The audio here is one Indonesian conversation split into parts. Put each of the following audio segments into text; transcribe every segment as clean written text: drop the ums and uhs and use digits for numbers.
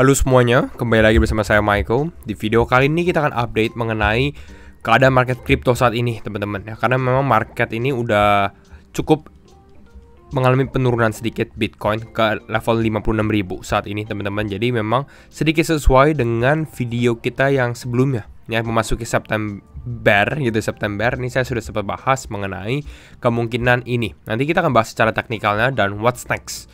Halo semuanya, kembali lagi bersama saya Michael. Di video kali ini kita akan update mengenai keadaan market kripto saat ini, teman-teman ya. Karena memang market ini udah cukup mengalami penurunan sedikit Bitcoin ke level 56.000 saat ini, teman-teman. Jadi memang sedikit sesuai dengan video kita yang sebelumnya ya, memasuki September gitu. September ini saya sudah sempat bahas mengenai kemungkinan ini. Nanti kita akan bahas secara teknikalnya dan what's next.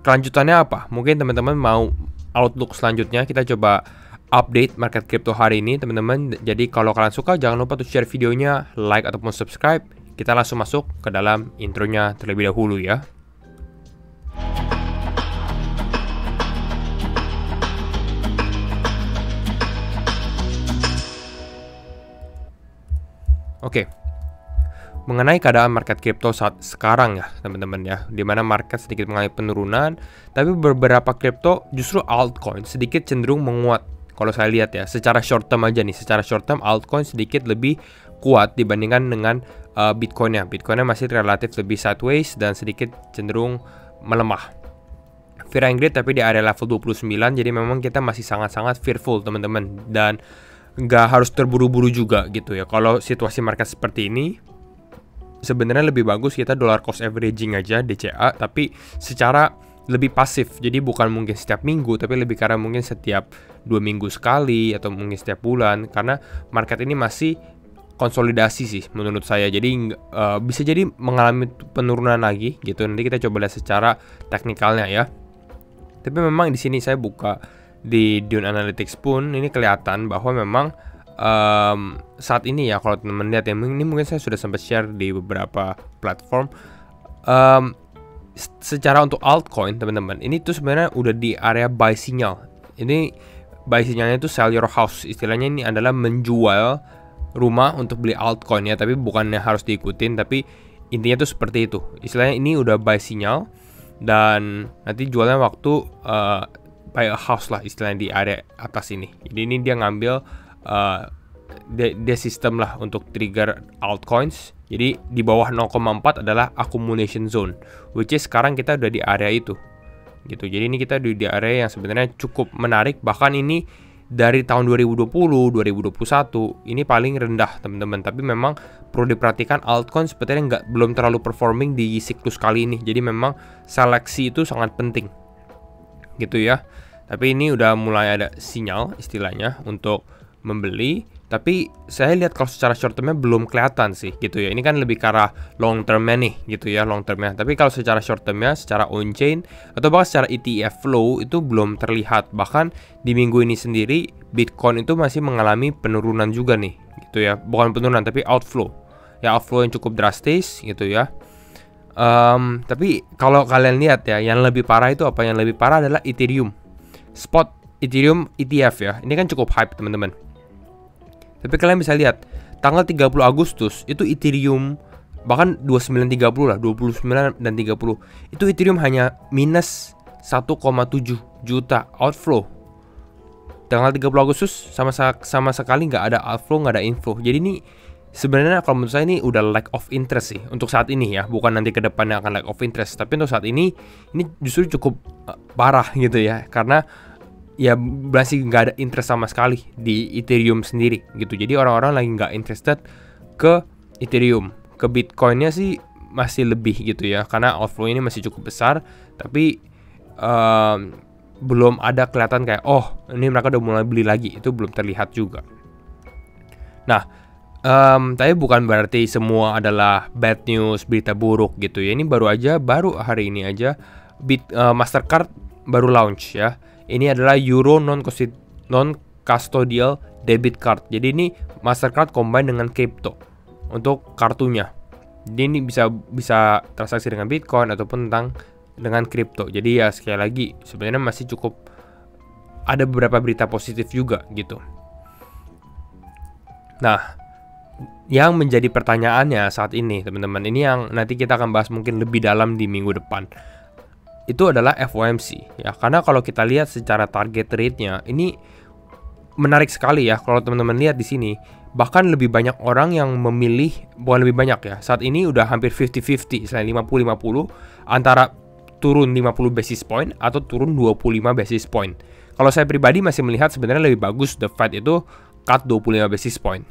Kelanjutannya apa? Mungkin teman-teman mau outlook selanjutnya, kita coba update market crypto hari ini, teman-teman. Jadi kalau kalian suka, jangan lupa untuk share videonya, like ataupun subscribe. Kita langsung masuk ke dalam intronya terlebih dahulu ya. Oke. Mengenai keadaan market crypto saat sekarang ya, teman-teman ya, dimana market sedikit mengalami penurunan, tapi beberapa crypto justru altcoin sedikit cenderung menguat. Kalau saya lihat ya, secara short term aja nih, secara short term altcoin sedikit lebih kuat dibandingkan dengan Bitcoinnya. Bitcoinnya masih relatif lebih sideways dan sedikit cenderung melemah. Fear and greed tapi di area level 29, jadi memang kita masih sangat-sangat fearful, teman-teman, dan nggak harus terburu-buru juga gitu ya. Kalau situasi market seperti ini, sebenarnya lebih bagus kita dollar cost averaging aja DCA, tapi secara lebih pasif. Jadi bukan mungkin setiap minggu, tapi lebih karena mungkin setiap 2 minggu sekali atau mungkin setiap bulan, karena market ini masih konsolidasi sih menurut saya. Jadi bisa jadi mengalami penurunan lagi gitu. Nanti kita coba lihat secara teknikalnya ya. Tapi memang di sini saya buka di Dune Analytics pun ini kelihatan bahwa memang saat ini ya, kalau teman-teman lihat ya, ini mungkin saya sudah sempat share di beberapa platform. Secara untuk altcoin, teman-teman, ini tuh sebenarnya udah di area buy signal. Ini buy signalnya itu sell your house. Istilahnya ini adalah menjual rumah untuk beli altcoin ya, tapi bukannya harus diikutin, tapi intinya tuh seperti itu. Istilahnya ini udah buy signal dan nanti jualnya waktu buy a house lah istilahnya di area atas ini. Jadi ini dia ngambil dia sistem lah untuk trigger altcoins. Jadi di bawah 0,4 adalah accumulation zone, which is sekarang kita udah di area itu gitu. Jadi ini kita di area yang sebenarnya cukup menarik. Bahkan ini dari tahun 2020, 2021 ini paling rendah, teman-teman. Tapi memang perlu diperhatikan, altcoin sepertinya belum terlalu performing di siklus kali ini. Jadi memang seleksi itu sangat penting gitu ya. Tapi ini udah mulai ada sinyal istilahnya untuk membeli, tapi saya lihat kalau secara short termnya belum kelihatan sih gitu ya. Ini kan lebih ke arah long termnya nih gitu ya, long termnya. Tapi kalau secara short termnya, secara on chain atau bahkan secara ETF flow itu belum terlihat. Bahkan di minggu ini sendiri Bitcoin itu masih mengalami penurunan juga nih gitu ya. Bukan penurunan tapi outflow ya, outflow yang cukup drastis gitu ya. Tapi kalau kalian lihat ya, yang lebih parah itu apa? Yang lebih parah adalah Ethereum spot Ethereum ETF ya. Ini kan cukup hype, teman-teman. Tapi kalian bisa lihat tanggal 30 Agustus itu Ethereum, bahkan 29-30 lah, 29 dan 30 itu Ethereum hanya minus 1,7 juta outflow. Tanggal 30 Agustus sama sekali nggak ada outflow, nggak ada inflow. Jadi ini sebenarnya kalau menurut saya ini udah lack of interest sih untuk saat ini ya. Bukan nanti ke depannya akan lack of interest, tapi untuk saat ini justru cukup parah gitu ya. Karena ya masih nggak ada interest sama sekali di Ethereum sendiri gitu. Jadi orang-orang lagi nggak interested ke Ethereum. Ke Bitcoinnya sih masih lebih gitu ya, karena outflow ini masih cukup besar. Tapi belum ada kelihatan kayak oh ini mereka udah mulai beli lagi, itu belum terlihat juga. Nah, tapi bukan berarti semua adalah bad news, berita buruk gitu ya. Ini baru hari ini aja Mastercard baru launch ya. Ini adalah Euro non-custodial debit card. Jadi ini Mastercard combine dengan crypto untuk kartunya. Jadi ini bisa transaksi dengan Bitcoin ataupun dengan crypto. Jadi ya sekali lagi sebenarnya masih cukup ada beberapa berita positif juga gitu. Nah, yang menjadi pertanyaannya saat ini, teman-teman, ini yang nanti kita akan bahas mungkin lebih dalam di minggu depan. Itu adalah FOMC ya, karena kalau kita lihat secara target rate-nya ini menarik sekali ya. Kalau teman-teman lihat di sini, bahkan lebih banyak orang yang memilih, bukan lebih banyak ya, saat ini udah hampir 50-50, selain 50-50 antara turun 50 basis point atau turun 25 basis point. kalau saya pribadi masih melihat sebenarnya lebih bagus the Fed itu cut 25 basis point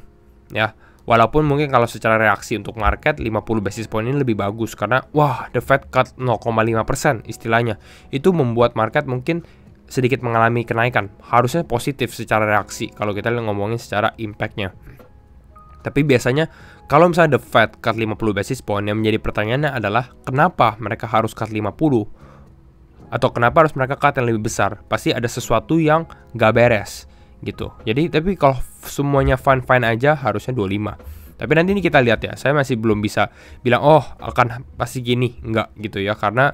ya. Walaupun mungkin kalau secara reaksi untuk market 50 basis point ini lebih bagus karena wah the Fed cut 0,5% istilahnya. Itu membuat market mungkin sedikit mengalami kenaikan. Harusnya positif secara reaksi kalau kita ngomongin secara impact-nya. Tapi biasanya kalau misalnya the Fed cut 50 basis point, yang menjadi pertanyaannya adalah kenapa mereka harus cut 50? Atau kenapa harus mereka cut yang lebih besar? Pasti ada sesuatu yang gak beres gitu. Jadi tapi kalau semuanya fine-fine aja harusnya 25. Tapi nanti ini kita lihat ya. Saya masih belum bisa bilang oh akan pasti gini, enggak gitu ya. Karena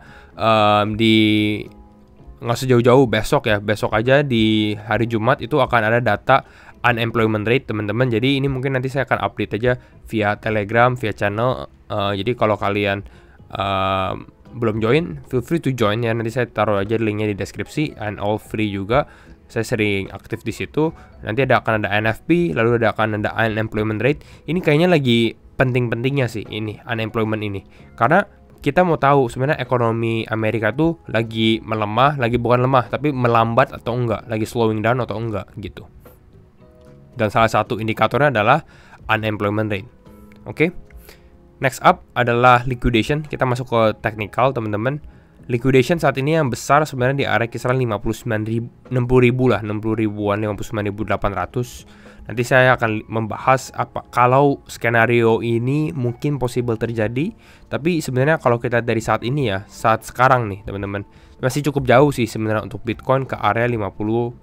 nggak sejauh-jauh besok ya. Besok aja di hari Jumat itu akan ada data unemployment rate teman-teman. Jadi ini mungkin nanti saya akan update aja via Telegram, via channel. Jadi kalau kalian belum join, feel free to join ya. Nanti saya taruh aja linknya di deskripsi, and all free juga. Saya sering aktif di situ. Nanti akan ada NFP, lalu akan ada unemployment rate. Ini kayaknya lagi penting-pentingnya sih ini unemployment ini. Karena kita mau tahu sebenarnya ekonomi Amerika tuh lagi melemah, lagi bukan lemah, tapi melambat atau enggak, lagi slowing down atau enggak gitu. Dan salah satu indikatornya adalah unemployment rate. Oke. Next up adalah liquidation. Kita masuk ke technical, teman-teman. Liquidation saat ini yang besar sebenarnya di area kisaran 60 ribu lah, 60 ribuan, 59.800. Nanti saya akan membahas apa kalau skenario ini mungkin possible terjadi. Tapi sebenarnya kalau kita dari saat ini ya, saat sekarang nih teman-teman, masih cukup jauh sih sebenarnya untuk Bitcoin ke area 59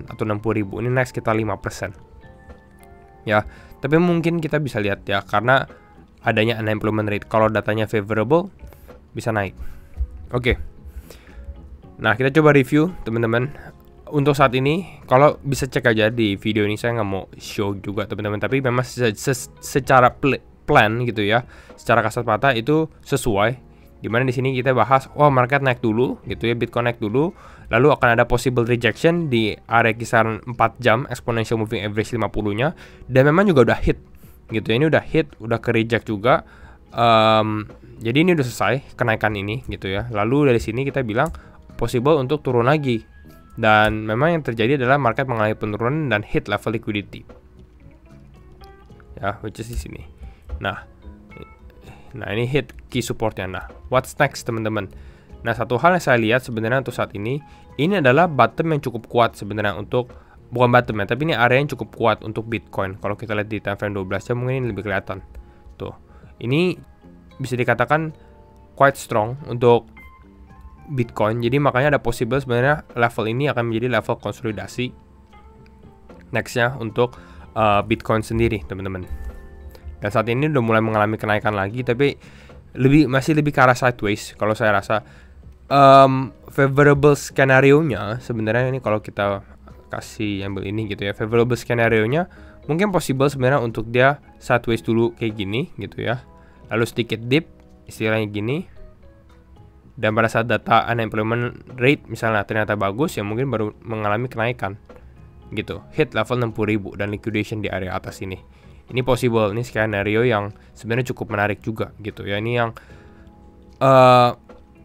atau 60 ribu. Ini naik sekitar 5%. Ya, tapi mungkin kita bisa lihat ya, karena adanya unemployment rate. Kalau datanya favorable, bisa naik. Oke. Nah, kita coba review teman-teman. Untuk saat ini, kalau bisa cek aja di video ini, saya nggak mau show juga teman-teman. Tapi memang secara plan gitu ya, secara kasat mata itu sesuai. Dimana di sini kita bahas, market naik dulu gitu ya, Bitcoin naik dulu, lalu akan ada possible rejection di area kisaran 4 jam exponential moving average 50-nya, dan memang juga udah hit gitu ya. Ini udah hit, udah ke reject juga. Jadi ini udah selesai kenaikan ini gitu ya. Lalu dari sini kita bilang possible untuk turun lagi. Dan memang yang terjadi adalah market mengalami penurunan dan hit level liquidity. Ya, which is di sini. Nah, ini hit key supportnya. Nah, what's next teman-teman? Nah, satu hal yang saya lihat sebenarnya untuk saat ini adalah bottom yang cukup kuat sebenarnya untuk, bukan bottom ya, tapi ini area yang cukup kuat untuk Bitcoin. Kalau kita lihat di time frame 12 jam mungkin ini lebih kelihatan. Tuh. Ini bisa dikatakan quite strong untuk Bitcoin. Jadi makanya ada possible sebenarnya level ini akan menjadi level konsolidasi nextnya untuk Bitcoin sendiri teman-teman. Dan saat ini udah mulai mengalami kenaikan lagi, tapi masih lebih ke arah sideways. Kalau saya rasa favorable skenario-nya sebenarnya ini, kalau kita kasih ambil ini gitu ya, favorable skenario-nya mungkin possible sebenarnya untuk dia sideways dulu kayak gini gitu ya. Lalu sedikit dip, istilahnya gini. Dan pada saat data unemployment rate misalnya ternyata bagus, ya mungkin baru mengalami kenaikan gitu. Hit level 60.000 dan liquidation di area atas ini. Ini possible, ini skenario yang sebenarnya cukup menarik juga gitu ya. Ini yang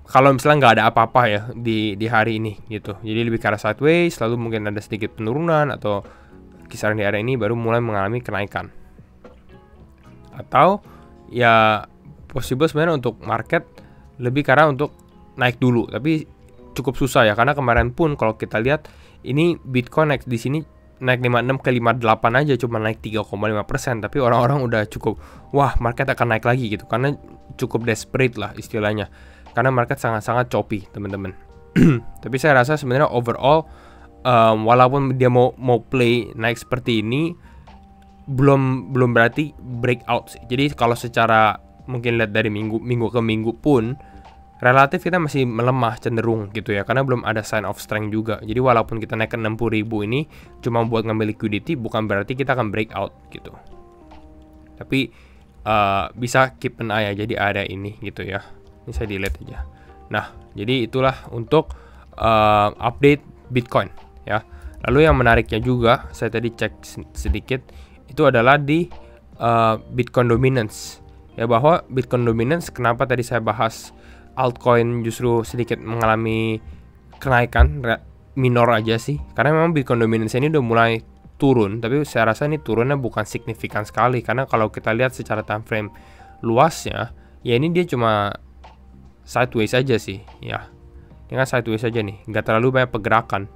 kalau misalnya nggak ada apa-apa ya di hari ini gitu. Jadi lebih ke arah sideways, lalu mungkin ada sedikit penurunan atau kisaran di area ini baru mulai mengalami kenaikan. Atau ya possible sebenarnya untuk market lebih karena untuk naik dulu, tapi cukup susah ya, karena kemarin pun kalau kita lihat ini Bitcoin naik di sini naik 56 ke 58 aja cuma naik 3,5%, tapi orang-orang udah cukup wah market akan naik lagi gitu, karena cukup desperate lah istilahnya, karena market sangat-sangat choppy teman-teman. Tapi saya rasa sebenarnya overall walaupun dia mau play naik seperti ini, belum berarti breakout sih. Jadi kalau secara mungkin lihat dari minggu ke minggu pun relatif kita masih melemah cenderung gitu ya, karena belum ada sign of strength juga. Jadi walaupun kita naik ke 60.000 ini cuma buat ngambil liquidity, bukan berarti kita akan breakout gitu. Tapi bisa keep an eye aja di area ini gitu ya. Ini saya delete aja. Nah, jadi itulah untuk update Bitcoin ya. Lalu yang menariknya juga, saya tadi cek sedikit, itu adalah di Bitcoin dominance ya, bahwa Bitcoin dominance, kenapa tadi saya bahas altcoin justru sedikit mengalami kenaikan minor aja sih, karena memang Bitcoin dominance ini udah mulai turun, tapi saya rasa ini turunnya bukan signifikan sekali, karena kalau kita lihat secara time frame luasnya, ya ini dia cuma sideways aja sih, ya. Ini kan sideways aja nih, nggak terlalu banyak pergerakan,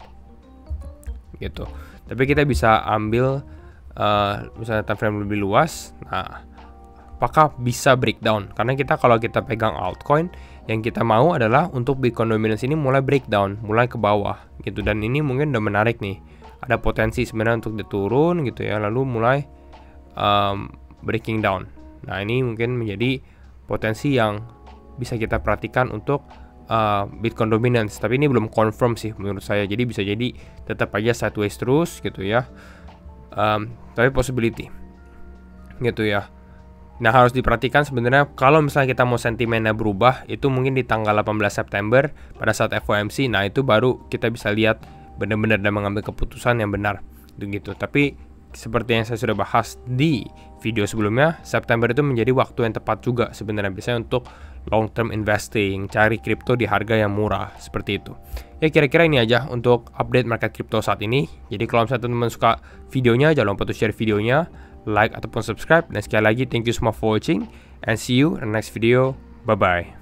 gitu. Tapi kita bisa ambil misalnya time frame lebih luas, nah, apakah bisa breakdown? Karena kalau kita pegang altcoin, yang kita mau adalah untuk Bitcoin dominance ini mulai breakdown, mulai ke bawah gitu. Dan ini mungkin udah menarik nih, ada potensi sebenarnya untuk dia turun gitu ya, lalu mulai breaking down. Nah ini mungkin menjadi potensi yang bisa kita perhatikan untuk Bitcoin dominance. Tapi ini belum confirm sih menurut saya, jadi bisa jadi tetap aja sideways terus gitu ya, tapi possibility gitu ya. Nah harus diperhatikan sebenarnya kalau misalnya kita mau sentimennya berubah, itu mungkin di tanggal 18 September pada saat FOMC. Nah itu baru kita bisa lihat benar-benar dan mengambil keputusan yang benar gitu. Tapi seperti yang saya sudah bahas di video sebelumnya, September itu menjadi waktu yang tepat juga sebenarnya biasanya untuk long term investing, cari kripto di harga yang murah seperti itu. Ya kira-kira ini aja untuk update market kripto saat ini. Jadi kalau misalnya teman-teman suka videonya, jangan lupa untuk share videonya, like ataupun subscribe. Dan sekali lagi thank you semua for watching and see you in the next video. Bye bye.